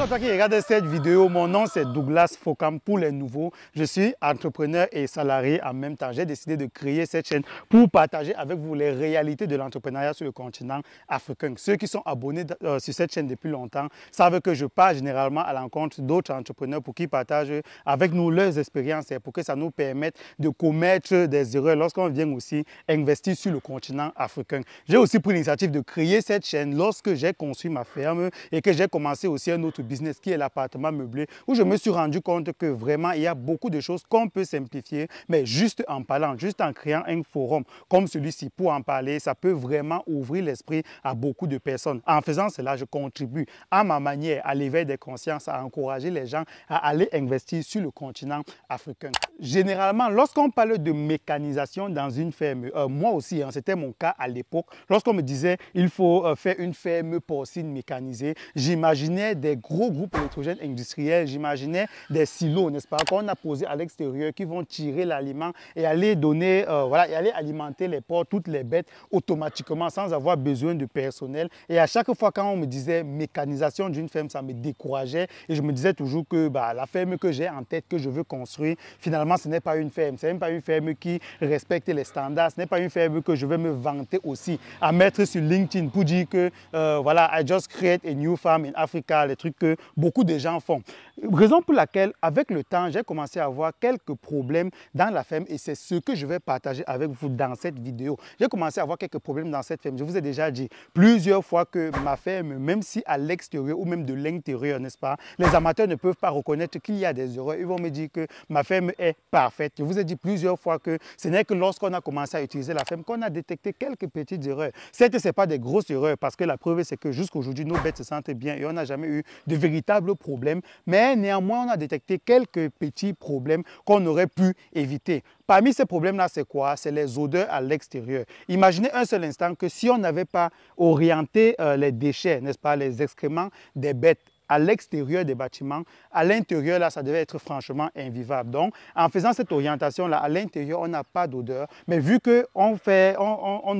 Bonjour à toi qui regarde cette vidéo. Mon nom c'est Douglas Fokam pour les nouveaux. Je suis entrepreneur et salarié en même temps. J'ai décidé de créer cette chaîne pour partager avec vous les réalités de l'entrepreneuriat sur le continent africain. Ceux qui sont abonnés sur cette chaîne depuis longtemps savent que je pars généralement à l'encontre d'autres entrepreneurs pour qu'ils partagent avec nous leurs expériences et pour que ça nous permette de commettre des erreurs lorsqu'on vient aussi investir sur le continent africain. J'ai aussi pris l'initiative de créer cette chaîne lorsque j'ai construit ma ferme et que j'ai commencé aussi un autre business qui est l'appartement meublé, où je me suis rendu compte que vraiment il y a beaucoup de choses qu'on peut simplifier, mais juste en parlant, juste en créant un forum comme celui-ci pour en parler, ça peut vraiment ouvrir l'esprit à beaucoup de personnes. En faisant cela, je contribue à ma manière à l'éveil des consciences, à encourager les gens à aller investir sur le continent africain. Généralement, lorsqu'on parle de mécanisation dans une ferme, moi aussi, c'était mon cas à l'époque, lorsqu'on me disait il faut faire une ferme porcine mécanisée, j'imaginais des gros groupes électrogènes industriels, j'imaginais des silos, n'est-ce pas, qu'on a posés à l'extérieur qui vont tirer l'aliment et aller donner, voilà, et aller alimenter les porcs, toutes les bêtes automatiquement sans avoir besoin de personnel. Et à chaque fois quand on me disait mécanisation d'une ferme, ça me décourageait et je me disais toujours que la ferme que j'ai en tête, que je veux construire, finalement ce n'est pas une ferme, ce n'est même pas une ferme qui respecte les standards, ce n'est pas une ferme que je vais me vanter aussi à mettre sur LinkedIn pour dire que voilà, I just create a new farm in Africa, les trucs que beaucoup de gens font. Raison pour laquelle, avec le temps, j'ai commencé à avoir quelques problèmes dans la ferme et c'est ce que je vais partager avec vous dans cette vidéo. J'ai commencé à avoir quelques problèmes dans cette ferme. Je vous ai déjà dit plusieurs fois que ma ferme, même si à l'extérieur ou même de l'intérieur, n'est-ce pas, les amateurs ne peuvent pas reconnaître qu'il y a des erreurs. Ils vont me dire que ma ferme est parfaite. Je vous ai dit plusieurs fois que ce n'est que lorsqu'on a commencé à utiliser la ferme qu'on a détecté quelques petites erreurs. Certes, ce n'est pas des grosses erreurs parce que la preuve, c'est que jusqu'à aujourd'hui, nos bêtes se sentent bien et on n'a jamais eu de véritables problèmes. Mais néanmoins, on a détecté quelques petits problèmes qu'on aurait pu éviter. Parmi ces problèmes-là, c'est quoi? C'est les odeurs à l'extérieur. Imaginez un seul instant que si on n'avait pas orienté les déchets, n'est-ce pas, les excréments des bêtes à l'extérieur des bâtiments, à l'intérieur, là, ça devait être franchement invivable. Donc, en faisant cette orientation-là, à l'intérieur, on n'a pas d'odeur. Mais vu qu'on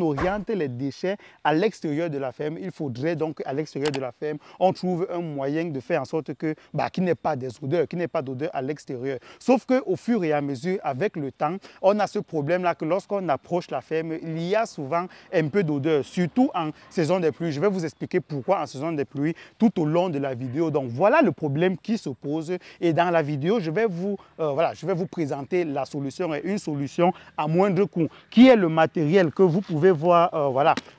oriente les déchets à l'extérieur de la ferme, il faudrait donc, à l'extérieur de la ferme, on trouve un moyen de faire en sorte que, qu'il n'y ait pas des odeurs, qu'il n'y ait pas d'odeur à l'extérieur. Sauf qu'au fur et à mesure, avec le temps, on a ce problème-là que lorsqu'on approche la ferme, il y a souvent un peu d'odeur, surtout en saison des pluies. Je vais vous expliquer pourquoi en saison des pluies tout au long de la vidéo. Donc voilà le problème qui se pose et dans la vidéo, je vais vous présenter la solution et une solution à moindre coût qui est le matériel que vous pouvez voir,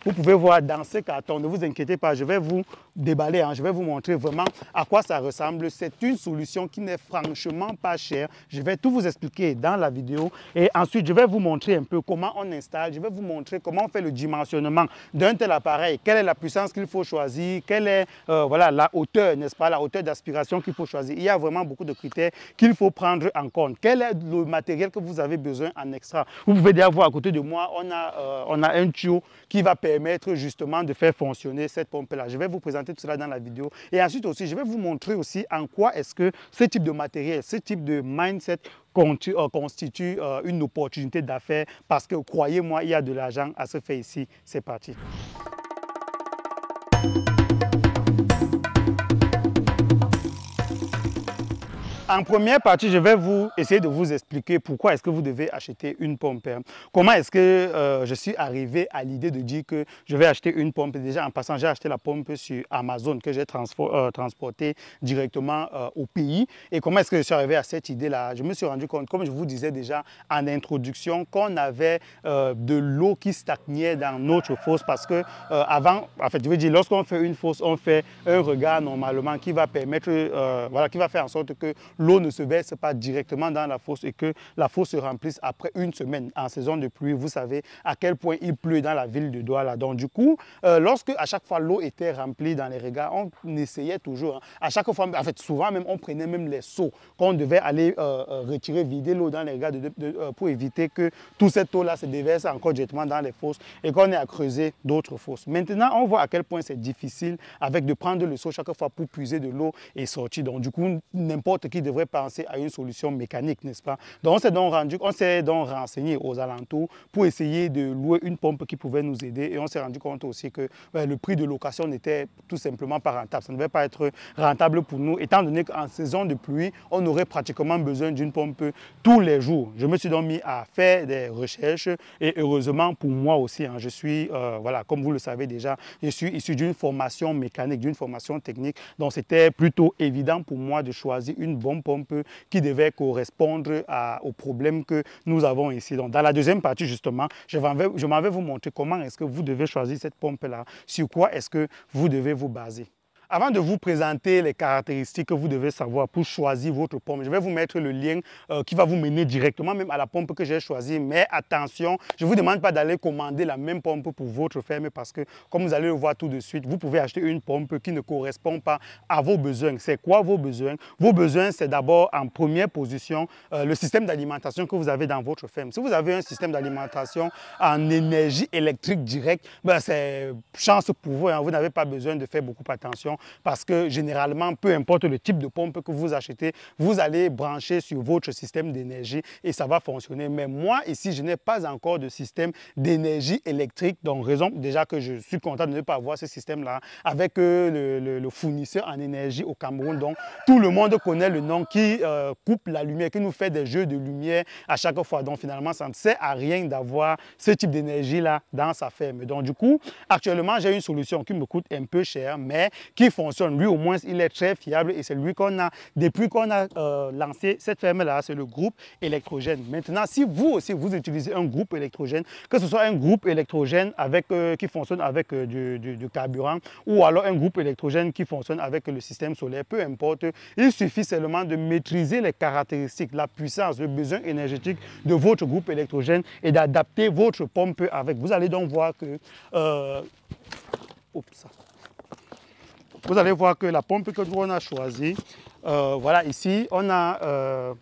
vous pouvez voir dans ce carton. Ne vous inquiétez pas, je vais vous déballer, je vais vous montrer vraiment à quoi ça ressemble. C'est une solution qui n'est franchement pas chère. Je vais tout vous expliquer dans la vidéo et ensuite je vais vous montrer un peu comment on installe. Je vais vous montrer comment on fait le dimensionnement d'un tel appareil, quelle est la puissance qu'il faut choisir, quelle est la hauteur, n'est-ce pas, la hauteur d'aspiration qu'il faut choisir. Il y a vraiment beaucoup de critères qu'il faut prendre en compte. Quel est le matériel que vous avez besoin en extra? Vous pouvez déjà voir à côté de moi, on a un tuyau qui va permettre justement de faire fonctionner cette pompe-là. Je vais vous présenter tout cela dans la vidéo. Et ensuite aussi, je vais vous montrer aussi en quoi est-ce que ce type de matériel, ce type de mindset constitue une opportunité d'affaires parce que croyez-moi, il y a de l'argent à se faire ici. C'est parti. En première partie, je vais essayer de vous expliquer pourquoi est-ce que vous devez acheter une pompe. Comment est-ce que je suis arrivé à l'idée de dire que je vais acheter une pompe. Déjà, en passant, j'ai acheté la pompe sur Amazon que j'ai transportée directement au pays. Et comment est-ce que je suis arrivé à cette idée-là? Je me suis rendu compte, comme je vous disais déjà en introduction, qu'on avait de l'eau qui stagnait dans notre fosse parce que avant, en fait, je veux dire, lorsqu'on fait une fosse, on fait un regard normalement qui va permettre, qui va faire en sorte que l'eau ne se verse pas directement dans la fosse et que la fosse se remplisse après une semaine. En saison de pluie, vous savez à quel point il pleut dans la ville de Douala. Donc du coup, lorsque à chaque fois l'eau était remplie dans les regards, on essayait toujours. À chaque fois, en fait souvent même, on prenait même les seaux qu'on devait aller retirer, vider l'eau dans les regards pour éviter que toute cette eau-là se déverse encore directement dans les fosses et qu'on ait à creuser d'autres fosses. Maintenant, on voit à quel point c'est difficile avec de prendre le seau chaque fois pour puiser de l'eau et sortir. Donc du coup, n'importe qui devrait penser à une solution mécanique, n'est-ce pas? Donc on s'est donc renseigné aux alentours pour essayer de louer une pompe qui pouvait nous aider et on s'est rendu compte aussi que le prix de location n'était tout simplement pas rentable. Ça ne devait pas être rentable pour nous, étant donné qu'en saison de pluie, on aurait pratiquement besoin d'une pompe tous les jours. Je me suis donc mis à faire des recherches et heureusement pour moi aussi, je suis, voilà, comme vous le savez déjà, je suis issu d'une formation mécanique, d'une formation technique. Donc c'était plutôt évident pour moi de choisir une bonne pompe qui devait correspondre aux problèmes que nous avons ici. Donc dans la deuxième partie justement, je m'en vais vous montrer comment est-ce que vous devez choisir cette pompe-là, sur quoi est-ce que vous devez vous baser. Avant de vous présenter les caractéristiques que vous devez savoir pour choisir votre pompe, je vais vous mettre le lien qui va vous mener directement même à la pompe que j'ai choisie. Mais attention, je ne vous demande pas d'aller commander la même pompe pour votre ferme parce que, comme vous allez le voir tout de suite, vous pouvez acheter une pompe qui ne correspond pas à vos besoins. C'est quoi vos besoins? Vos besoins, c'est d'abord en première position le système d'alimentation que vous avez dans votre ferme. Si vous avez un système d'alimentation en énergie électrique directe, c'est chance pour vous. Vous n'avez pas besoin de faire beaucoup attention. Parce que généralement, peu importe le type de pompe que vous achetez, vous allez brancher sur votre système d'énergie et ça va fonctionner. Mais moi, ici, je n'ai pas encore de système d'énergie électrique. Donc, raison déjà que je suis content de ne pas avoir ce système-là avec le fournisseur en énergie au Cameroun. Donc, tout le monde connaît le nom qui coupe la lumière, qui nous fait des jeux de lumière à chaque fois. Donc, finalement, ça ne sert à rien d'avoir ce type d'énergie-là dans sa ferme. Donc, du coup, actuellement, j'ai une solution qui me coûte un peu cher, mais qui fonctionne. Lui, au moins, il est très fiable et c'est lui qu'on a, depuis qu'on a lancé cette ferme-là, c'est le groupe électrogène. Maintenant, si vous aussi, vous utilisez un groupe électrogène, que ce soit un groupe électrogène avec, qui fonctionne avec du carburant ou alors un groupe électrogène qui fonctionne avec le système solaire, peu importe, il suffit seulement de maîtriser les caractéristiques, la puissance, le besoin énergétique de votre groupe électrogène et d'adapter votre pompe avec. Vous allez donc voir que... Vous allez voir que la pompe que nous on a choisie, voilà ici, on a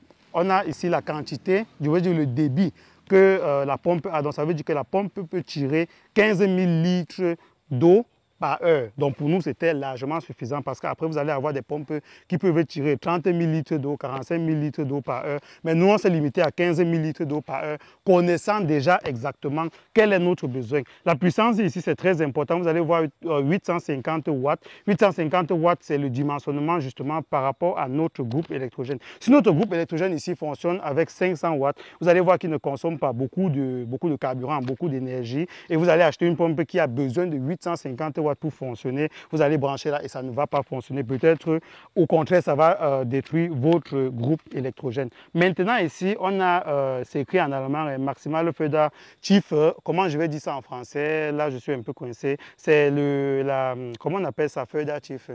ici la quantité, je veux dire le débit que la pompe a. Donc ça veut dire que la pompe peut tirer 15 000 litres d'eau par heure. Donc pour nous, c'était largement suffisant parce qu'après, vous allez avoir des pompes qui peuvent tirer 30 000 litres d'eau, 45 000 litres d'eau par heure. Mais nous, on s'est limité à 15 000 litres d'eau par heure, connaissant déjà exactement quel est notre besoin. La puissance ici, c'est très important. Vous allez voir 850 watts. 850 watts, c'est le dimensionnement justement par rapport à notre groupe électrogène. Si notre groupe électrogène ici fonctionne avec 500 watts, vous allez voir qu'il ne consomme pas beaucoup de carburant, beaucoup d'énergie. Et vous allez acheter une pompe qui a besoin de 850 watts pour fonctionner, vous allez brancher là et ça ne va pas fonctionner. Peut-être au contraire, ça va détruire votre groupe électrogène. Maintenant ici, on a, c'est écrit en allemand, Maximal Fördertiefe. Comment je vais dire ça en français? Là, je suis un peu coincé. C'est comment on appelle ça, Fördertiefe?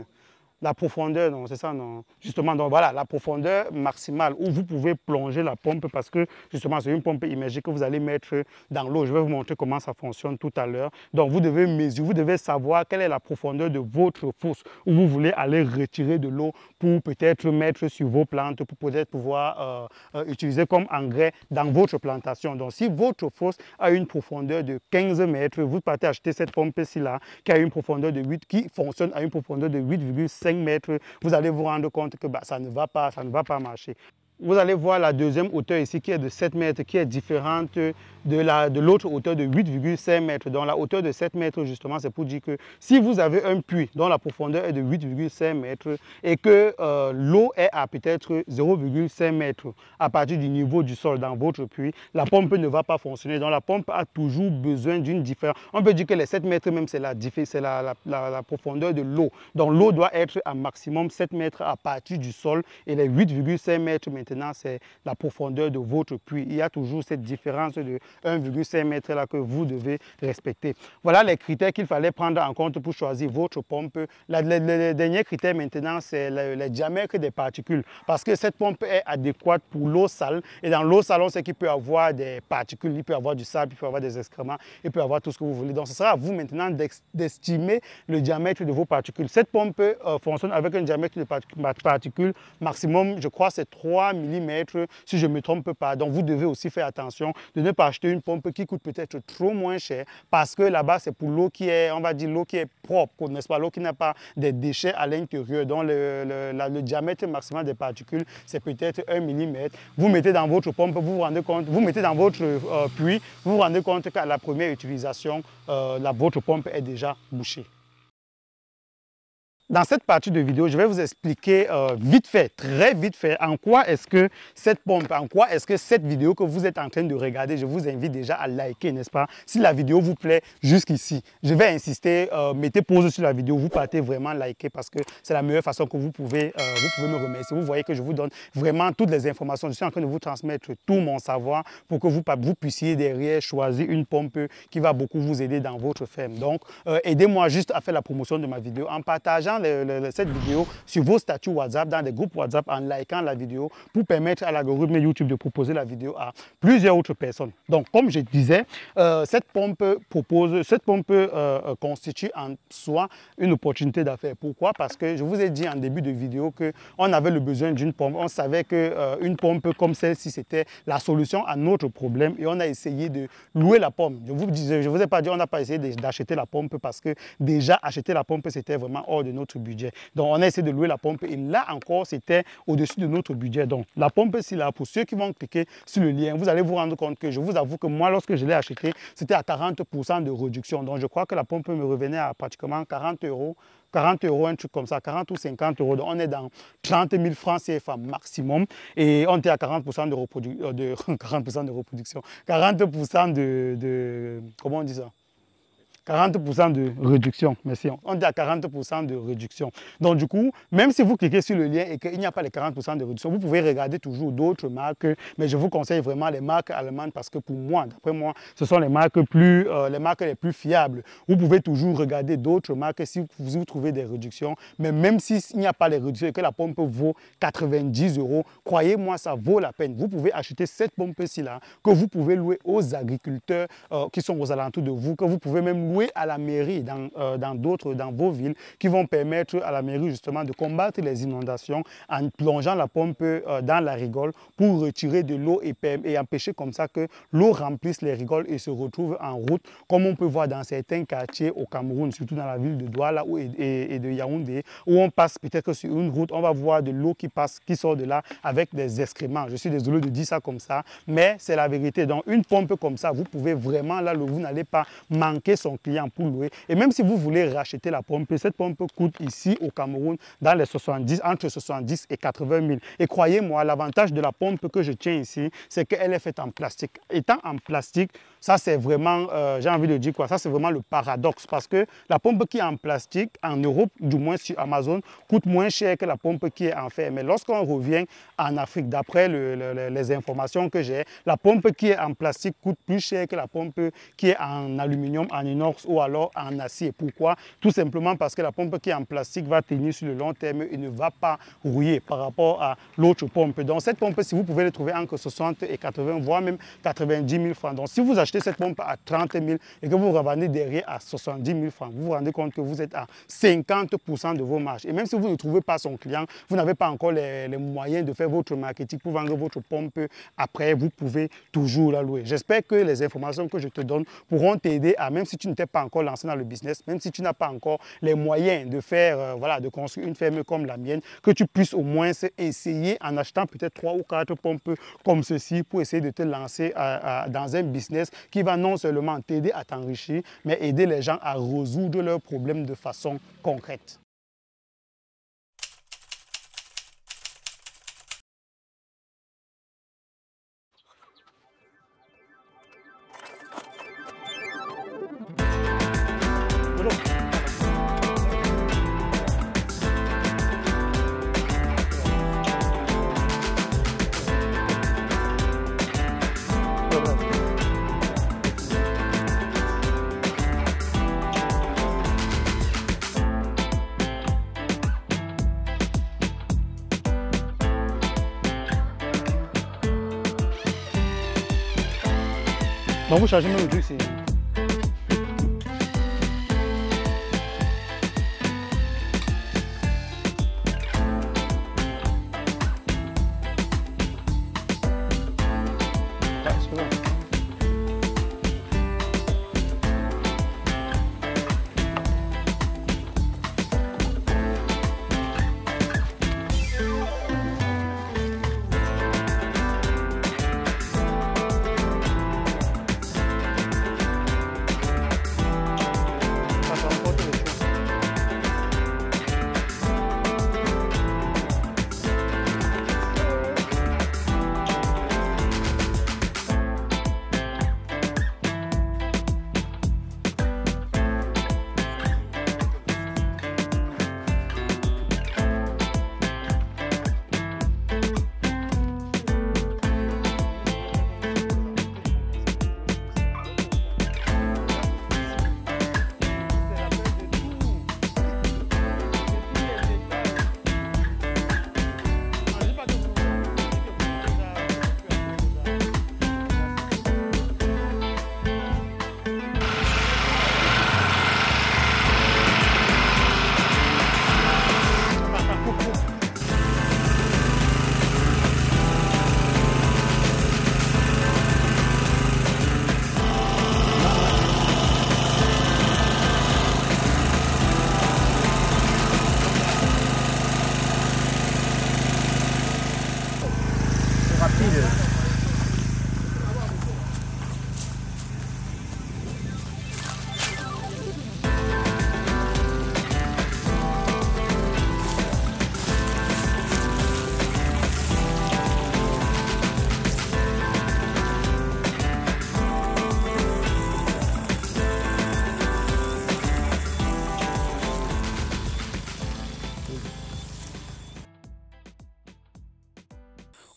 La profondeur, non, c'est ça, non. Justement, donc voilà, la profondeur maximale où vous pouvez plonger la pompe parce que justement, c'est une pompe immergée que vous allez mettre dans l'eau. Je vais vous montrer comment ça fonctionne tout à l'heure. Donc, vous devez mesurer, vous devez savoir quelle est la profondeur de votre fosse où vous voulez aller retirer de l'eau pour peut-être mettre sur vos plantes, pour peut-être pouvoir utiliser comme engrais dans votre plantation. Donc, si votre fosse a une profondeur de 15 mètres, vous partez acheter cette pompe-ci là qui a une profondeur de 8, qui fonctionne à une profondeur de 8,5 mètres, vous allez vous rendre compte que ça ne va pas marcher. Vous allez voir la deuxième hauteur ici qui est de 7 mètres, qui est différente de l'autre hauteur de 8,5 mètres. Donc la hauteur de 7 mètres, justement, c'est pour dire que si vous avez un puits dont la profondeur est de 8,5 mètres et que l'eau est à peut-être 0,5 mètres à partir du niveau du sol dans votre puits, la pompe ne va pas fonctionner. Donc la pompe a toujours besoin d'une différence. On peut dire que les 7 mètres même, c'est la profondeur de l'eau. Donc l'eau doit être à maximum 7 mètres à partir du sol et les 8,5 mètres maintenant, c'est la profondeur de votre puits. Il y a toujours cette différence de 1,5 mètre là que vous devez respecter. Voilà les critères qu'il fallait prendre en compte pour choisir votre pompe. Le dernier critère maintenant, c'est le diamètre des particules. Parce que cette pompe est adéquate pour l'eau sale. Et dans l'eau sale, on sait qu'il peut y avoir des particules, il peut y avoir du sable, il peut y avoir des excréments, il peut y avoir tout ce que vous voulez. Donc, ce sera à vous maintenant d'estimer le diamètre de vos particules. Cette pompe fonctionne avec un diamètre de particules maximum, je crois, c'est 3 mm, si je ne me trompe pas. Donc, vous devez aussi faire attention de ne pas acheter une pompe qui coûte peut-être trop moins cher parce que là-bas, c'est pour l'eau qui est, on va dire, l'eau qui est propre, n'est-ce pas? L'eau qui n'a pas des déchets à l'intérieur. Donc, le diamètre maximal des particules, c'est peut-être 1 mm. Vous mettez dans votre pompe, vous vous rendez compte, vous mettez dans votre puits, vous vous rendez compte qu'à la première utilisation, votre pompe est déjà bouchée. Dans cette partie de vidéo, je vais vous expliquer vite fait, très vite fait, en quoi est-ce que cette pompe, en quoi est-ce que cette vidéo que vous êtes en train de regarder, je vous invite déjà à liker, n'est-ce pas? Si la vidéo vous plaît jusqu'ici, je vais insister, mettez pause sur la vidéo, vous partez vraiment liker parce que c'est la meilleure façon que vous pouvez me remercier. Vous voyez que je vous donne vraiment toutes les informations. Je suis en train de vous transmettre tout mon savoir pour que vous puissiez derrière choisir une pompe qui va beaucoup vous aider dans votre ferme. Donc, aidez-moi juste à faire la promotion de ma vidéo en partageant cette vidéo sur vos statuts WhatsApp, dans des groupes WhatsApp, en likant la vidéo pour permettre à l'algorithme YouTube de proposer la vidéo à plusieurs autres personnes. Donc, comme je disais, cette pompe constitue en soi une opportunité d'affaires. Pourquoi? Parce que je vous ai dit en début de vidéo qu'on avait le besoin d'une pompe. On savait qu'une pompe comme celle-ci, c'était la solution à notre problème et on a essayé de louer la pompe. Je vous ai pas dit, on n'a pas essayé d'acheter la pompe parce que déjà acheter la pompe, c'était vraiment hors de notre budget. Donc, on a essayé de louer la pompe et là encore, c'était au-dessus de notre budget. Donc, la pompe, c'est là pour ceux qui vont cliquer sur le lien. Vous allez vous rendre compte que je vous avoue que moi, lorsque je l'ai acheté, c'était à 40% de réduction. Donc, je crois que la pompe me revenait à pratiquement 40 euros. 40 euros, un truc comme ça, 40 ou 50 euros. Donc, on est dans 30 000 francs CFA maximum et on était à 40% de reproduction, 40% de comment on dit ça? 40% de réduction, merci. On dit à 40% de réduction. Donc, du coup, même si vous cliquez sur le lien et qu'il n'y a pas les 40% de réduction, vous pouvez regarder toujours d'autres marques, mais je vous conseille vraiment les marques allemandes parce que pour moi, d'après moi, ce sont les marques les plus fiables. Vous pouvez toujours regarder d'autres marques si vous trouvez des réductions, mais même s'il n'y a pas les réductions et que la pompe vaut 90 euros, croyez-moi, ça vaut la peine. Vous pouvez acheter cette pompe-ci là, que vous pouvez louer aux agriculteurs qui sont aux alentours de vous, que vous pouvez même louer à la mairie dans vos villes qui vont permettre à la mairie justement de combattre les inondations en plongeant la pompe dans la rigole pour retirer de l'eau et empêcher comme ça que l'eau remplisse les rigoles et se retrouve en route comme on peut voir dans certains quartiers au Cameroun, surtout dans la ville de Douala et de Yaoundé où on passe peut-être sur une route, on va voir de l'eau qui sort de là avec des excréments. Je suis désolé de dire ça comme ça, mais c'est la vérité. Donc une pompe comme ça, vous pouvez vraiment, là, vous n'allez pas manquer son client pour louer. Et même si vous voulez racheter la pompe, cette pompe coûte ici au Cameroun dans les entre 70 et 80 000. Et croyez-moi, l'avantage de la pompe que je tiens ici, c'est qu'elle est faite en plastique. Étant en plastique, ça c'est vraiment, j'ai envie de dire quoi, ça c'est vraiment le paradoxe parce que la pompe qui est en plastique, en Europe, du moins sur Amazon, coûte moins cher que la pompe qui est en fer. Mais lorsqu'on revient en Afrique, d'après les informations que j'ai, la pompe qui est en plastique coûte plus cher que la pompe qui est en aluminium, en inox ou alors en acier. Pourquoi? Tout simplement parce que la pompe qui est en plastique va tenir sur le long terme et ne va pas rouiller par rapport à l'autre pompe. Donc cette pompe, si vous pouvez le trouver entre 60 et 80, voire même 90 000 francs. Donc si vous achetez cette pompe à 30 000 et que vous revendez derrière à 70 000 francs, vous vous rendez compte que vous êtes à 50% de vos marges. Et même si vous ne trouvez pas son client, vous n'avez pas encore les moyens de faire votre marketing pour vendre votre pompe après, vous pouvez toujours la louer. J'espère que les informations que je te donne pourront t'aider à, même si tu ne t'es pas encore lancé dans le business, même si tu n'as pas encore les moyens de faire, de construire une ferme comme la mienne, que tu puisses au moins essayer en achetant peut-être 3 ou 4 pompes comme ceci pour essayer de te lancer dans un business qui va non seulement t'aider à t'enrichir, mais aider les gens à résoudre leurs problèmes de façon concrète. Donc vous chargez même le truc, c'est...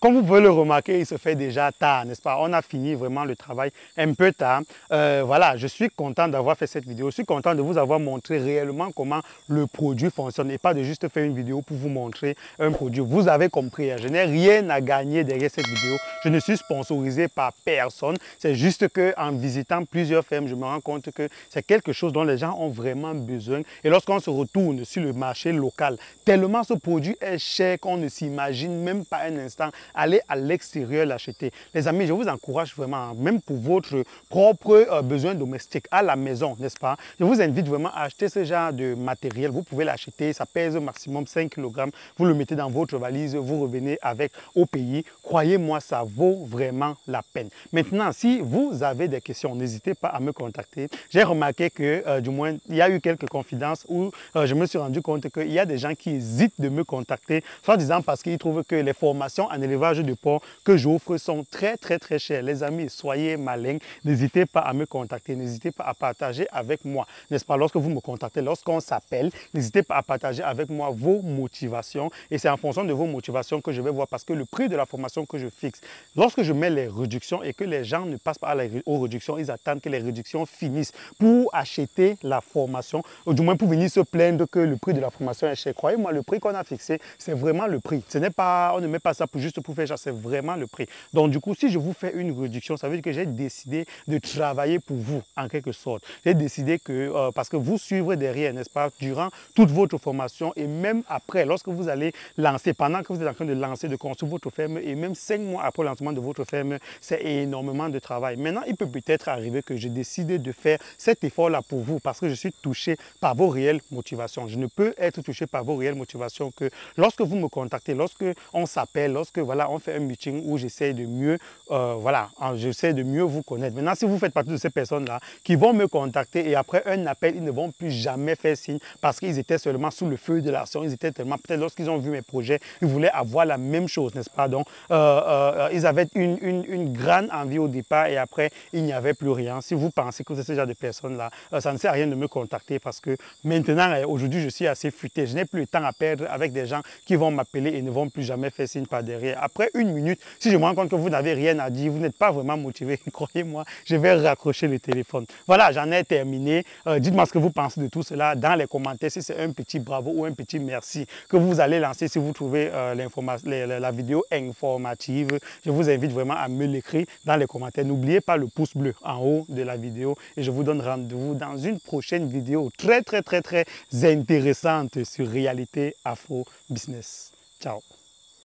Comme vous pouvez le remarquer, il se fait déjà tard, n'est-ce pas? On a fini vraiment le travail un peu tard. Voilà, je suis content d'avoir fait cette vidéo. Je suis content de vous avoir montré réellement comment le produit fonctionne et pas de juste faire une vidéo pour vous montrer un produit. Vous avez compris, je n'ai rien à gagner derrière cette vidéo. Je ne suis sponsorisé par personne. C'est juste qu'en visitant plusieurs fermes, je me rends compte que c'est quelque chose dont les gens ont vraiment besoin. Et lorsqu'on se retourne sur le marché local, tellement ce produit est cher qu'on ne s'imagine même pas un instant aller à l'extérieur l'acheter. Les amis, je vous encourage vraiment, même pour votre propre besoin domestique à la maison, n'est-ce pas? Je vous invite vraiment à acheter ce genre de matériel. Vous pouvez l'acheter, ça pèse au maximum 5 kg. Vous le mettez dans votre valise, vous revenez avec au pays. Croyez-moi, ça vaut vraiment la peine. Maintenant, si vous avez des questions, n'hésitez pas à me contacter. J'ai remarqué que, du moins, il y a eu quelques confidences où je me suis rendu compte qu'il y a des gens qui hésitent de me contacter, soit disant parce qu'ils trouvent que les formations en élevage de porc que j'offre sont très chères. Les amis, soyez malins, n'hésitez pas à me contacter, n'hésitez pas à partager avec moi, n'est-ce pas? Lorsque vous me contactez, lorsqu'on s'appelle, n'hésitez pas à partager avec moi vos motivations et c'est en fonction de vos motivations que je vais voir parce que le prix de la formation que je fixe, lorsque je mets les réductions et que les gens ne passent pas aux réductions, ils attendent que les réductions finissent pour acheter la formation, ou du moins pour venir se plaindre que le prix de la formation est cher. Croyez-moi, le prix qu'on a fixé, c'est vraiment le prix. Ce n'est pas, on ne met pas ça pour juste pour faire ça, c'est vraiment le prix. Donc du coup, si je vous fais une réduction, ça veut dire que j'ai décidé de travailler pour vous, en quelque sorte. J'ai décidé que, parce que vous suivrez derrière, n'est-ce pas, durant toute votre formation et même après, lorsque vous allez lancer, pendant que vous êtes en train de lancer, de construire votre ferme et même 5 mois après le lancement de votre ferme, c'est énormément de travail. Maintenant, il peut peut-être arriver que je décide de faire cet effort-là pour vous parce que je suis touché par vos réelles motivations. Je ne peux être touché par vos réelles motivations que lorsque vous me contactez, lorsque on s'appelle, lorsque voilà, on fait un meeting où j'essaie de mieux, j'essaie de mieux vous connaître. Maintenant, si vous faites partie de ces personnes-là qui vont me contacter et après un appel, ils ne vont plus jamais faire signe parce qu'ils étaient seulement sous le feu de l'action. Ils étaient tellement, peut-être lorsqu'ils ont vu mes projets, ils voulaient avoir la même chose, n'est-ce pas? Donc, ils avaient une grande envie au départ et après, il n'y avait plus rien. Si vous pensez que c'est ce genre de personnes-là, ça ne sert à rien de me contacter parce que maintenant, aujourd'hui, je suis assez futé. Je n'ai plus le temps à perdre avec des gens qui vont m'appeler et ne vont plus jamais faire signe par derrière. Après une minute, si je me rends compte que vous n'avez rien à dire, vous n'êtes pas vraiment motivé, croyez-moi, je vais raccrocher le téléphone. Voilà, j'en ai terminé. Dites-moi ce que vous pensez de tout cela dans les commentaires, si c'est un petit bravo ou un petit merci que vous allez lancer si vous trouvez la vidéo informative. Je vous invite vraiment à me l'écrire dans les commentaires. N'oubliez pas le pouce bleu en haut de la vidéo et je vous donne rendez-vous dans une prochaine vidéo très intéressante sur Réalité Afro Business. Ciao.